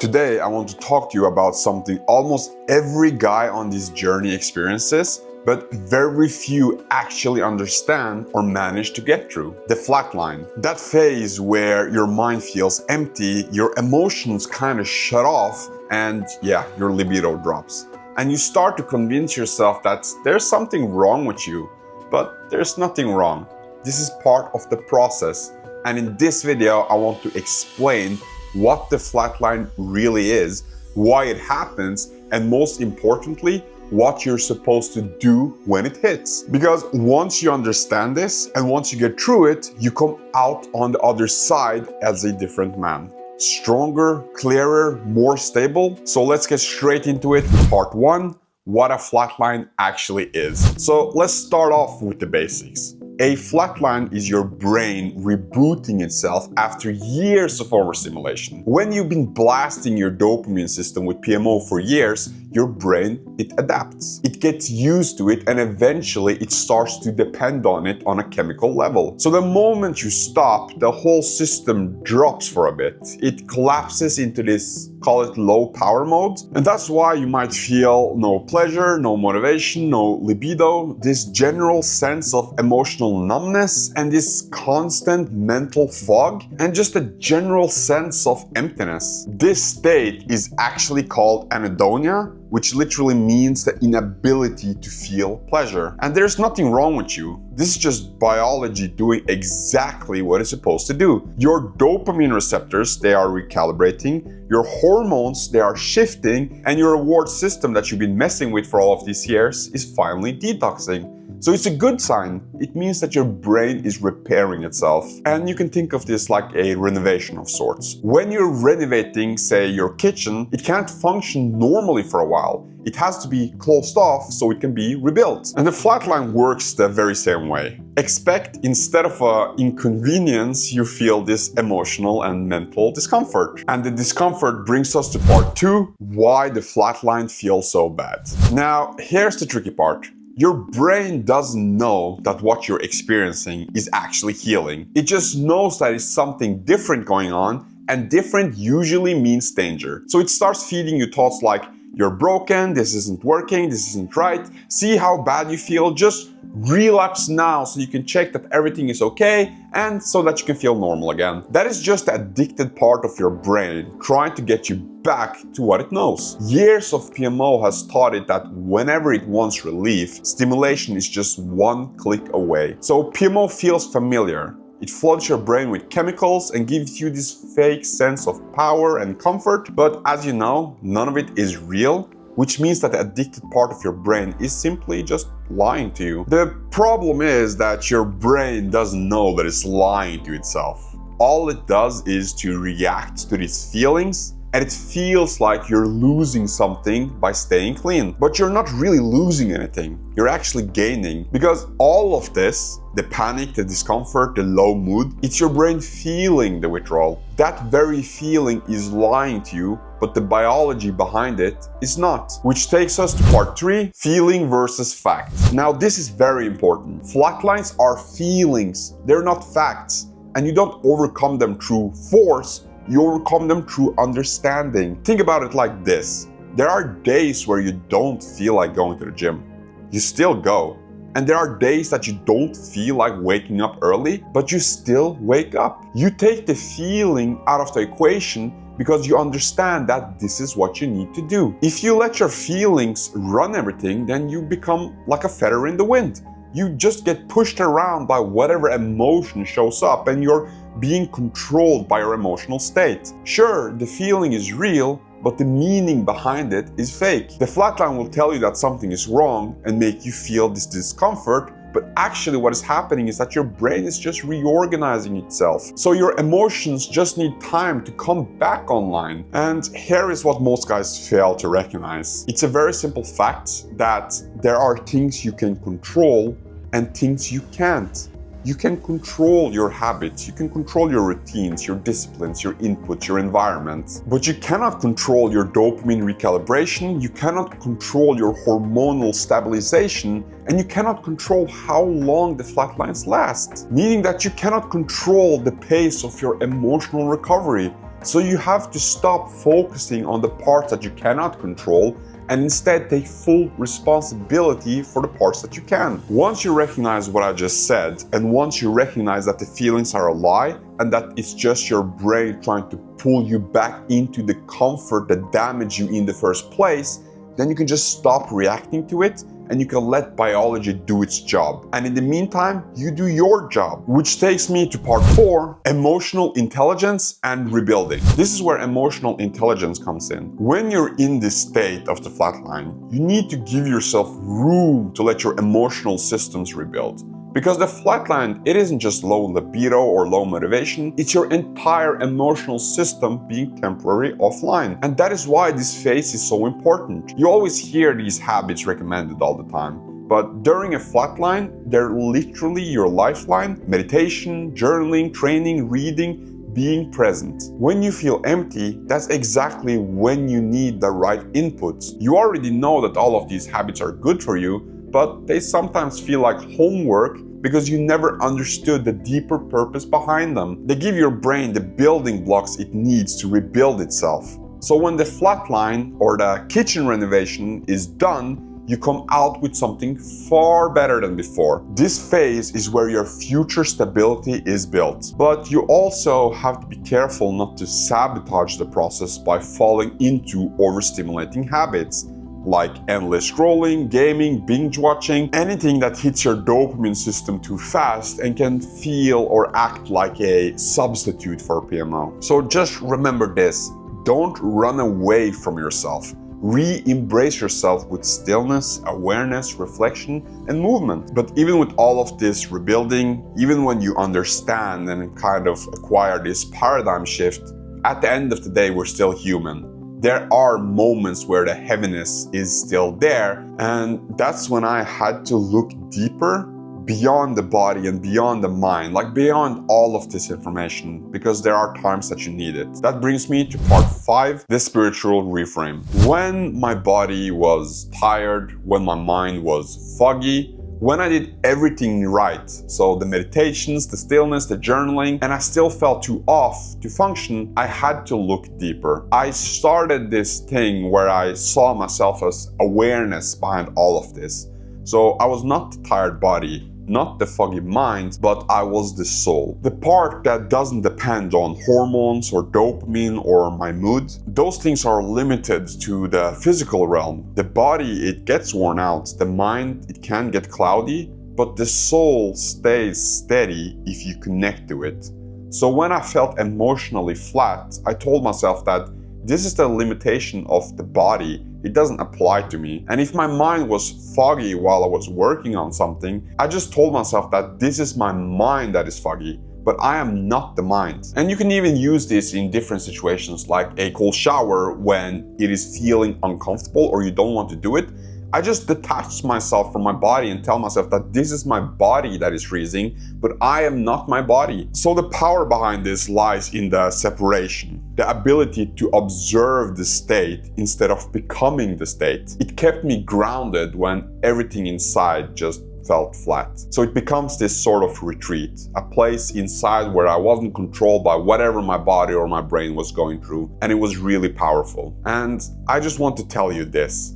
Today, I want to talk to you about something almost every guy on this journey experiences, but very few actually understand or manage to get through. The flatline. That phase where your mind feels empty, your emotions kind of shut off, and your libido drops. And you start to convince yourself that there's something wrong with you, but there's nothing wrong. This is part of the process. And in this video, I want to explain what the flatline really is, why it happens, and most importantly, what you're supposed to do when it hits. Because once you understand this and once you get through it, you come out on the other side as a different man. Stronger, clearer, more stable. So let's get straight into it with part one, what a flatline actually is. So let's start off with the basics. A flatline is your brain rebooting itself after years of overstimulation. When you've been blasting your dopamine system with PMO for years, your brain, it adapts. It gets used to it and eventually it starts to depend on it on a chemical level. So the moment you stop, the whole system drops for a bit. It collapses into this, call it low power mode. And that's why you might feel no pleasure, no motivation, no libido, this general sense of emotional numbness and this constant mental fog and just a general sense of emptiness. This state is actually called anhedonia, which literally means the inability to feel pleasure. And there's nothing wrong with you. This is just biology doing exactly what it's supposed to do. Your dopamine receptors, they are recalibrating, your hormones, they are shifting, and your reward system that you've been messing with for all of these years is finally detoxing. So it's a good sign. It means that your brain is repairing itself. And you can think of this like a renovation of sorts. When you're renovating, say, your kitchen, it can't function normally for a while. It has to be closed off so it can be rebuilt. And the flatline works the very same way. Expect instead of an inconvenience, you feel this emotional and mental discomfort. And the discomfort brings us to part two, why the flatline feels so bad. Now, here's the tricky part. Your brain doesn't know that what you're experiencing is actually healing. It just knows that it's something different going on, and different usually means danger. So it starts feeding you thoughts like, you're broken, this isn't working, this isn't right, see how bad you feel, just relapse now so you can check that everything is okay and so that you can feel normal again. That is just the addicted part of your brain trying to get you back to what it knows. Years of PMO has taught it that whenever it wants relief, stimulation is just one click away. So PMO feels familiar. It floods your brain with chemicals and gives you this fake sense of power and comfort, but as you know, none of it is real, which means that the addicted part of your brain is simply just lying to you. The problem is that your brain doesn't know that it's lying to itself. All it does is to react to these feelings, and it feels like you're losing something by staying clean. But you're not really losing anything. You're actually gaining. Because all of this, the panic, the discomfort, the low mood, it's your brain feeling the withdrawal. That very feeling is lying to you, but the biology behind it is not. Which takes us to part three, feeling versus fact. Now this is very important. Flatlines are feelings, they're not facts. And you don't overcome them through force, you overcome them through understanding. Think about it like this. There are days where you don't feel like going to the gym. You still go. And there are days that you don't feel like waking up early, but you still wake up. You take the feeling out of the equation because you understand that this is what you need to do. If you let your feelings run everything, then you become like a feather in the wind. You just get pushed around by whatever emotion shows up and you're being controlled by your emotional state. Sure, the feeling is real, but the meaning behind it is fake. The flatline will tell you that something is wrong and make you feel this discomfort, but actually what is happening is that your brain is just reorganizing itself. So your emotions just need time to come back online. And here is what most guys fail to recognize. It's a very simple fact that there are things you can control and things you can't. You can control your habits, you can control your routines, your disciplines, your inputs, your environment. But you cannot control your dopamine recalibration, you cannot control your hormonal stabilization, and you cannot control how long the flatlines last. Meaning that you cannot control the pace of your emotional recovery. So you have to stop focusing on the parts that you cannot control and instead take full responsibility for the parts that you can. Once you recognize what I just said, and once you recognize that the feelings are a lie and that it's just your brain trying to pull you back into the comfort that damaged you in the first place, then you can just stop reacting to it and you can let biology do its job. And in the meantime, you do your job. Which takes me to part 4, emotional intelligence and rebuilding. This is where emotional intelligence comes in. When you're in this state of the flatline, you need to give yourself room to let your emotional systems rebuild. Because the flatline, it isn't just low libido or low motivation, it's your entire emotional system being temporarily offline. And that is why this phase is so important. You always hear these habits recommended all the time. But during a flatline, they're literally your lifeline. Meditation, journaling, training, reading, being present. When you feel empty, that's exactly when you need the right inputs. You already know that all of these habits are good for you, but they sometimes feel like homework because you never understood the deeper purpose behind them. They give your brain the building blocks it needs to rebuild itself. So when the flatline or the kitchen renovation is done, you come out with something far better than before. This phase is where your future stability is built. But you also have to be careful not to sabotage the process by falling into overstimulating habits, like endless scrolling, gaming, binge watching, anything that hits your dopamine system too fast and can feel or act like a substitute for PMO. So just remember this, don't run away from yourself. Re-embrace yourself with stillness, awareness, reflection, and movement. But even with all of this rebuilding, even when you understand and kind of acquire this paradigm shift, at the end of the day, we're still human. There are moments where the heaviness is still there, and that's when I had to look deeper beyond the body and beyond the mind, like beyond all of this information, because there are times that you need it. That brings me to part 5, the spiritual reframe. When my body was tired, when my mind was foggy, when I did everything right, so the meditations, the stillness, the journaling, and I still felt too off to function, I had to look deeper. I started this thing where I saw myself as awareness behind all of this. So I was not the tired body, not the foggy mind, but I was the soul. The part that doesn't depend on hormones or dopamine or my mood. Those things are limited to the physical realm. The body, it gets worn out. The mind, it can get cloudy, but the soul stays steady if you connect to it. So when I felt emotionally flat, I told myself that this is the limitation of the body. It doesn't apply to me. And if my mind was foggy while I was working on something, I just told myself that this is my mind that is foggy, but I am not the mind. And you can even use this in different situations, like a cold shower when it is feeling uncomfortable or you don't want to do it. I just detach myself from my body and tell myself that this is my body that is freezing, but I am not my body. So the power behind this lies in the separation, the ability to observe the state instead of becoming the state. It kept me grounded when everything inside just felt flat. So it becomes this sort of retreat, a place inside where I wasn't controlled by whatever my body or my brain was going through, and it was really powerful. And I just want to tell you this.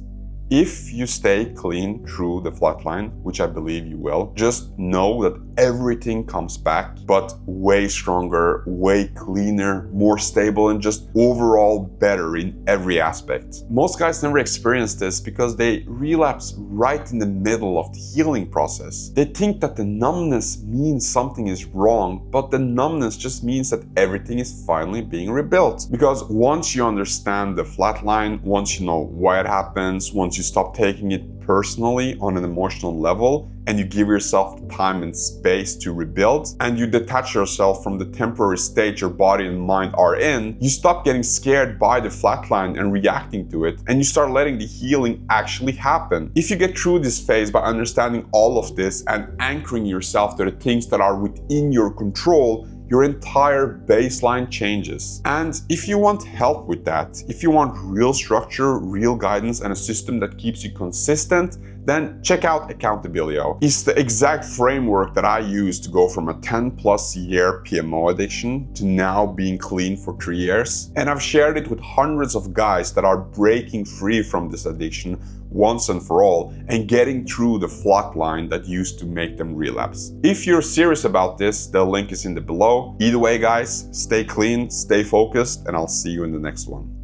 If you stay clean through the flatline, which I believe you will, just know that everything comes back, but way stronger, way cleaner, more stable, and just overall better in every aspect. Most guys never experience this because they relapse right in the middle of the healing process. They think that the numbness means something is wrong, but the numbness just means that everything is finally being rebuilt. Because once you understand the flatline, once you know why it happens, once you stop taking it personally on an emotional level, and you give yourself time and space to rebuild, and you detach yourself from the temporary state your body and mind are in, you stop getting scared by the flatline and reacting to it, and you start letting the healing actually happen. If you get through this phase by understanding all of this and anchoring yourself to the things that are within your control, your entire baseline changes. And if you want help with that, if you want real structure, real guidance, and a system that keeps you consistent, then check out Accountabilio. It's the exact framework that I use to go from a 10+ year PMO addiction to now being clean for 3 years. And I've shared it with hundreds of guys that are breaking free from this addiction once and for all and getting through the flatline that used to make them relapse. If you're serious about this, the link is in the below. Either way, guys, stay clean, stay focused, and I'll see you in the next one.